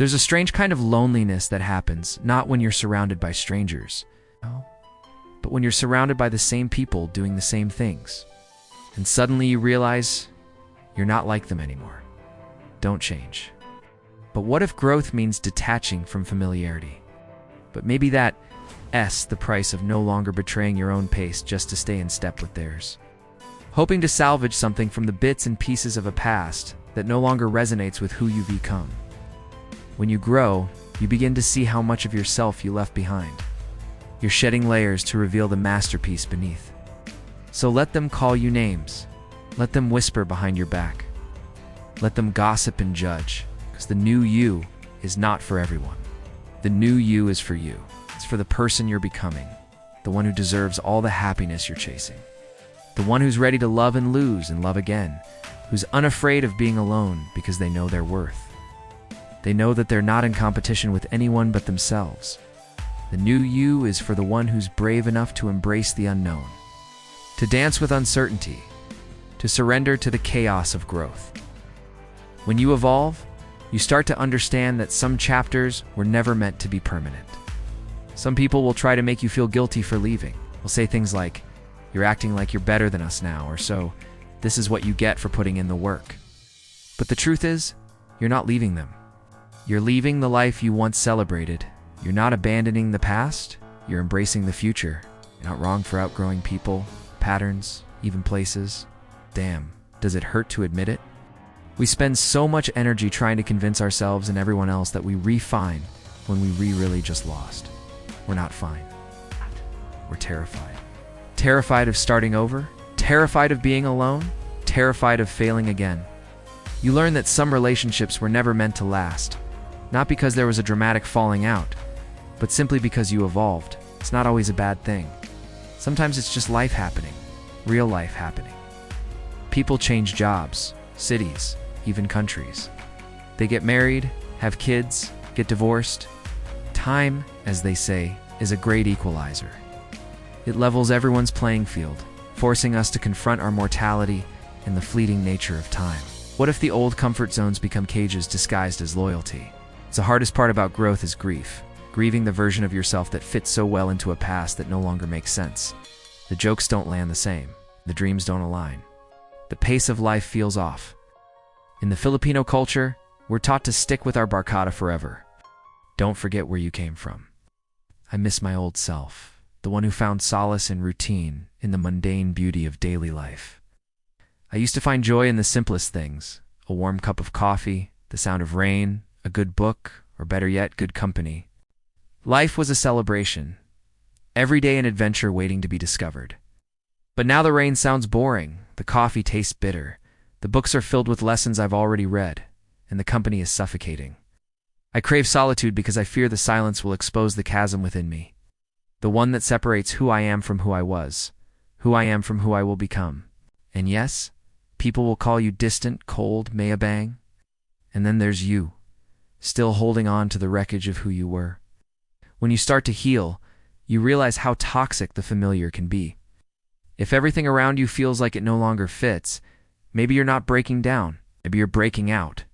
There's a strange kind of loneliness that happens, not when you're surrounded by strangers, but when you're surrounded by the same people doing the same things. And suddenly you realize you're not like them anymore. Don't change. But what if growth means detaching from familiarity? But maybe that's the price of no longer betraying your own pace just to stay in step with theirs. Hoping to salvage something from the bits and pieces of a past that no longer resonates with who you become. When you grow, you begin to see how much of yourself you left behind. You're shedding layers to reveal the masterpiece beneath. So let them call you names. Let them whisper behind your back. Let them gossip and judge, because the new you is not for everyone. The new you is for you. It's for the person you're becoming, the one who deserves all the happiness you're chasing, the one who's ready to love and lose and love again, who's unafraid of being alone because they know their worth. They know that they're not in competition with anyone but themselves. The new you is for the one who's brave enough to embrace the unknown, to dance with uncertainty, to surrender to the chaos of growth. When you evolve, you start to understand that some chapters were never meant to be permanent. Some people will try to make you feel guilty for leaving. Will say things like, "You're acting like you're better than us now," or "So, this is what you get for putting in the work." But the truth is, you're not leaving them. You're leaving the life you once celebrated. You're not abandoning the past, you're embracing the future. You're not wrong for outgrowing people, patterns, even places. Damn, does it hurt to admit it? We spend so much energy trying to convince ourselves and everyone else that we refine when we really just lost. We're not fine. We're terrified. Terrified of starting over, terrified of being alone, terrified of failing again. You learn that some relationships were never meant to last, not because there was a dramatic falling out, but simply because you evolved. It's not always a bad thing. Sometimes it's just life happening, real life happening. People change jobs, cities, even countries. They get married, have kids, get divorced. Time, as they say, is a great equalizer. It levels everyone's playing field, forcing us to confront our mortality and the fleeting nature of time. What if the old comfort zones become cages disguised as loyalty? The hardest part about growth is grief. Grieving the version of yourself that fits so well into a past that no longer makes sense. The jokes don't land the same. The dreams don't align. The pace of life feels off. In the Filipino culture, we're taught to stick with our barkada forever. Don't forget where you came from. I miss my old self, the one who found solace in routine, in the mundane beauty of daily life. I used to find joy in the simplest things: a warm cup of coffee, the sound of rain, a good book, or better yet, good company. Life was a celebration, every day an adventure waiting to be discovered. But now the rain sounds boring, the coffee tastes bitter, the books are filled with lessons I've already read, and the company is suffocating. I crave solitude because I fear the silence will expose the chasm within me, the one that separates who I am from who I was, who I am from who I will become. And yes, people will call you distant, cold, mayabang. And then there's you, still holding on to the wreckage of who you were. When you start to heal, you realize how toxic the familiar can be. If everything around you feels like it no longer fits, maybe you're not breaking down, maybe you're breaking out.